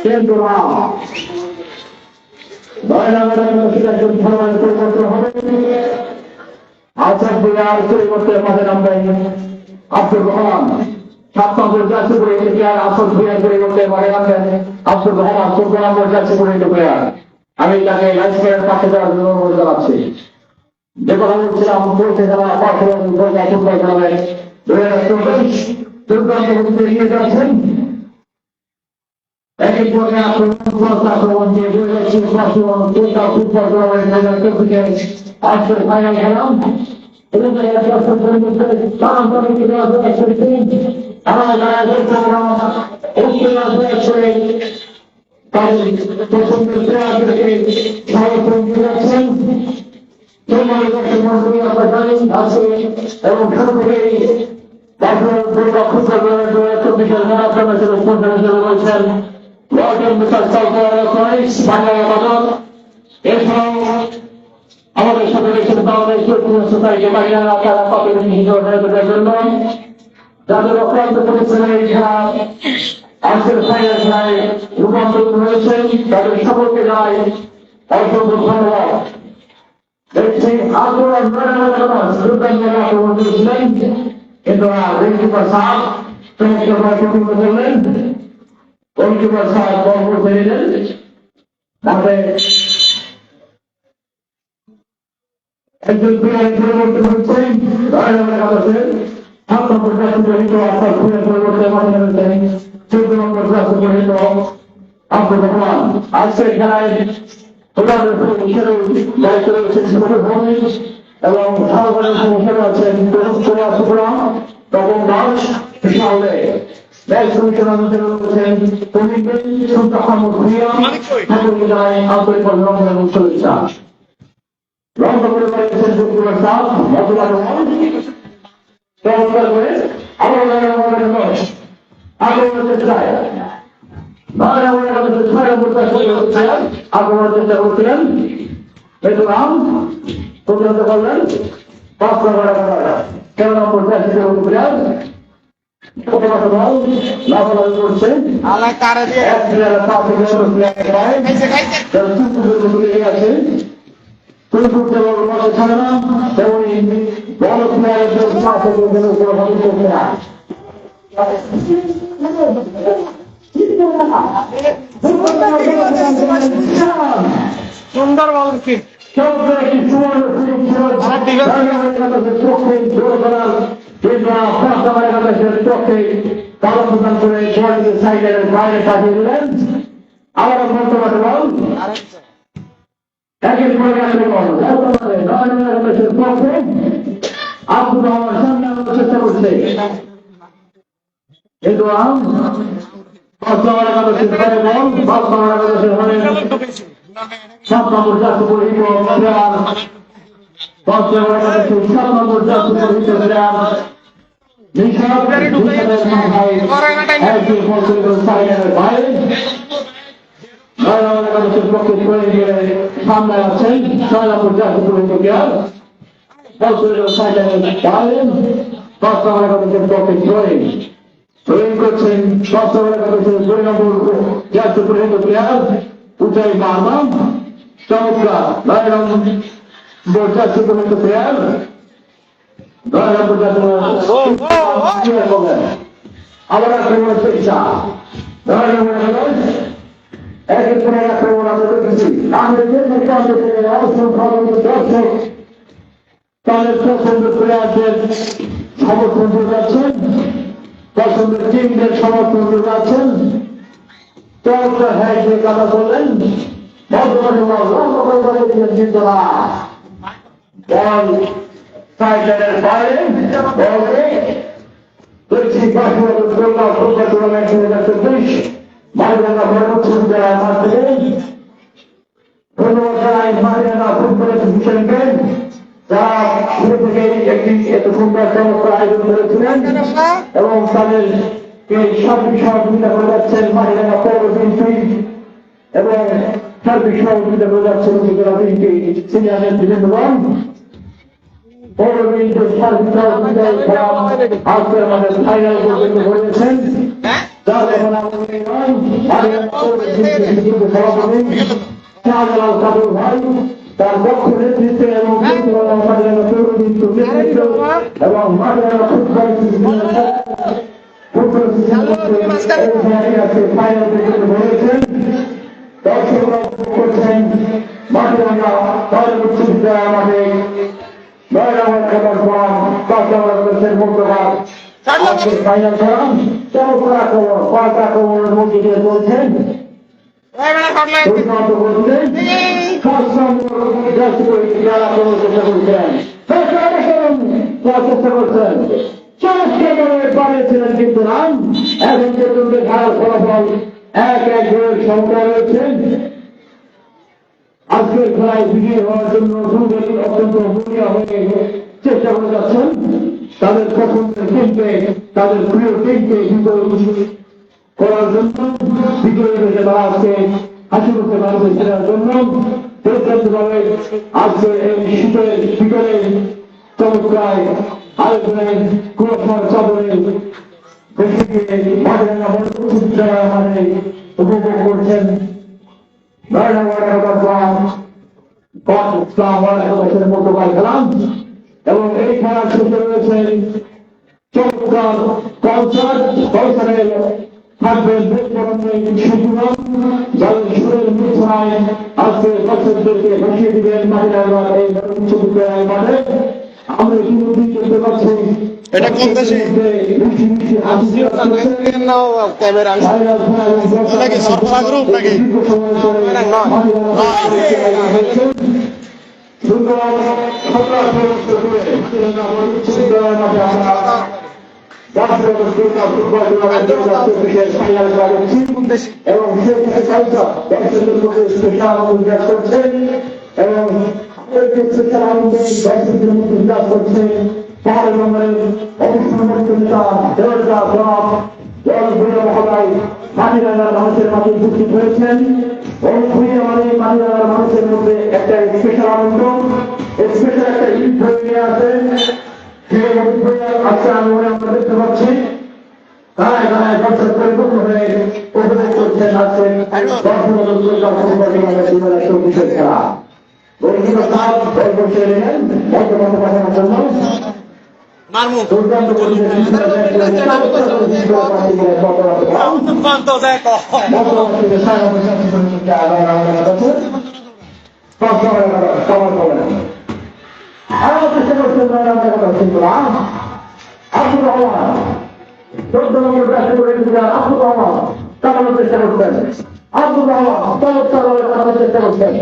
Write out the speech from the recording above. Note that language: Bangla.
কিন্তু না পরিবর্তনের মাঝে নামবেন আব্দুর রহমান। 7 নম্বর জার্সি পরে ইন্ডিয়ার আসল প্লেয়ার পরিবর্তনের মাঝে নামবেন আব্দুর রহমান। 14 নম্বর জার্সি পরে প্লেয়ার। আমি তাকে লাইফ প্লেয়ার পাশে দেওয়ার জন্য অনুরোধ জানাচ্ছি। যে কথা বলছিলাম বলতে যারা ফুটবল খেলাবে 2024 দুর্দান্ত গতিতে এগিয়ে যাচ্ছেন। একই পর্যায়ে আক্রমণ দিয়ে বয়ে যাচ্ছে ফুটবল টুর্নামেন্ট আজকের ফাইনাল খেলা। এবং আমাদের সাথে রয়েছেন বাংলাদেশ সোসাইটি মহিলারা তারা কপি জন্য যাদের অক্লান্ত পরিশ্রমের এই খেলা আজকের ফাইনাল খেলায় রূপান্তরিত হয়েছেন তাদের সকলকে জানাই অসংখ্য ধন্যবাদ। দেখছি আক্রমণ করেছিলেন কিন্তু গোলকিপার সাহেব করলেন। গোলকিপার সাহেব বল করতে দিলেন তাতে একজন প্লেয়ার পরিবর্তন হচ্ছে। 7 নম্বর জার্সি পরিহিত অর্থাৎ পরিবর্তনের মাঝে নেমেছেন 14 নম্বর জার্সি পরিহিত আব্দুর রহমান। আজকের খেলায় দায়িত্ব রয়েছেন এবং সহকারী হিসেবে আছেন তখন দাস সামনে ম্যাচ কমিশনার রয়েছেন আন্তরিক অভিনন্দন এবং শুভেচ্ছা। রংপুর করে পাঠিয়েছেন যুক্তিবার সাপ মধুবার চমৎকার করে আগমনের চেষ্টায় আগমনের চেষ্টা করছিলেন বেতরাম প্রতিহত করলেন 5 নম্বর 13 নম্বর প্লেয়ার করছে আছে ছাড়ে না তেমনি বড় প্লেয়ারদের করতে না। সুন্দর বল কি বাইরে পাঠিয়ে দিলেন। আবার বর্তমানে বল একের পরে আব্দুর রহমান সামনে আনার চেষ্টা করছে কিন্তু সামনে আছেন 6 নম্বর জাতীয় পরিহিত প্লেয়ার করছেন 10 নম্বর জাতীয় পরিহিত প্লেয়ার উদয় বার্মা। চমৎকার 9 নম্বর জাতীয় পরিহিত প্লেয়ার 9 নম্বর জাতীয় আবার আক্রমণের চেষ্টা 9 নম্বর একের পরে আক্রমণ আমরা দেখেছি। আমাদের দর্শক তাদের পছন্দের প্লেয়ারদের সমর্থন যোগাচ্ছেন, পছন্দের টিমদের সমর্থন যোগাচ্ছেন। চমৎকার হ্যাঁ যে কথা বললেন কিন্তু না বল সাইডের বাইরে দেখছি টুর্নামেন্ট 2024 মারিয়ানা বরমুন জেলার মাঠ থেকে ধন্যবাদ জানাই মারিয়ানা ফুটবল অ্যাসোসিয়েশনকে যারা শুরু থেকে একটি এত সুন্দর চমৎকার আয়োজন করেছিলেন এবং তাদেরকে সার্বিক সহযোগিতা করে যাচ্ছেন মারিয়ানা পৌর বিএনপি এবং সার্বিক সহযোগিতা করে যাচ্ছেন উপজেলা বিএনপি সিনিয়র নেতৃবৃন্দগণ। পৌর বিএনপির সার্বিক সহযোগিতায় আজকের আমাদের ফাইনাল পর্যন্ত হয়েছেন। যার যখন আমাদের নয় সভাপতি শাহজালাল কাপুর ভাই তার পক্ষ নেতৃত্বে এবং এবং করছেন মাটিরাঙ্গা বিশ্ববিদ্যালয় মাঠে নয়রামের খেলার পর করছেন মুক্তভাগ ফাইনাল খেলা চমৎকার খবর কয়টা খবরের মধ্যে দিয়ে চলছেন বানিয়েছিলেন কিন্তু নাম এখন পর্যন্ত খেলার ফলাফল 1-1 সংখ্যা রয়েছেন। আজকের খেলায় বিজয়ী হওয়ার জন্য দুজন অত্যন্ত মরিয়া হয়ে চেষ্টা করে যাচ্ছেন তাদের পছন্দের টিমকে তাদের প্রিয় টিমকে বিজয়ী করার জন্য বিজয়ী হয়েছে তারা আজকে হাসি করতে পারবে সেটার জন্য পরিচালিতভাবে আজকে এই শীতের বিকেলে চমৎকার আয়োজনের পুরস্কার চাদরে উপভোগ করছেন খেলাম এবং এই খেলার শেষে রয়েছেন চমৎকার কনসার্টের থাকবেন যাদের সুরের মূর্ছনায় আজকে দর্শকদেরকে ভাসিয়ে দিবেন মাহিলার এই বিশ্ববিদ্যালয়ের মাঠে আমরা ইতিমধ্যে দেখতে পাচ্ছি এটা কোন দেশে ক্যামেরা নাকি সরফরা গ্রুপ নাকি এবং মানুষের মাঝে উপস্থিত হয়েছেন মানুষের মধ্যে একটা স্পেশাল আনন্দ স্পেশাল একটা ঈদ ধরে আছে আজকে আমরা দেখতে পাচ্ছি তারাই দর্শক পরিপূর্ণ হয়ে উপভোগ করছেন আজকে খেলা আব্দুর রহমান 14 নম্বর ব্যাটে করেছিলেন আব্দুর রহমান কাটানোর চেষ্টা করছেন আব্দুর রহমান চমৎকার কাটানোর চেষ্টা করছেন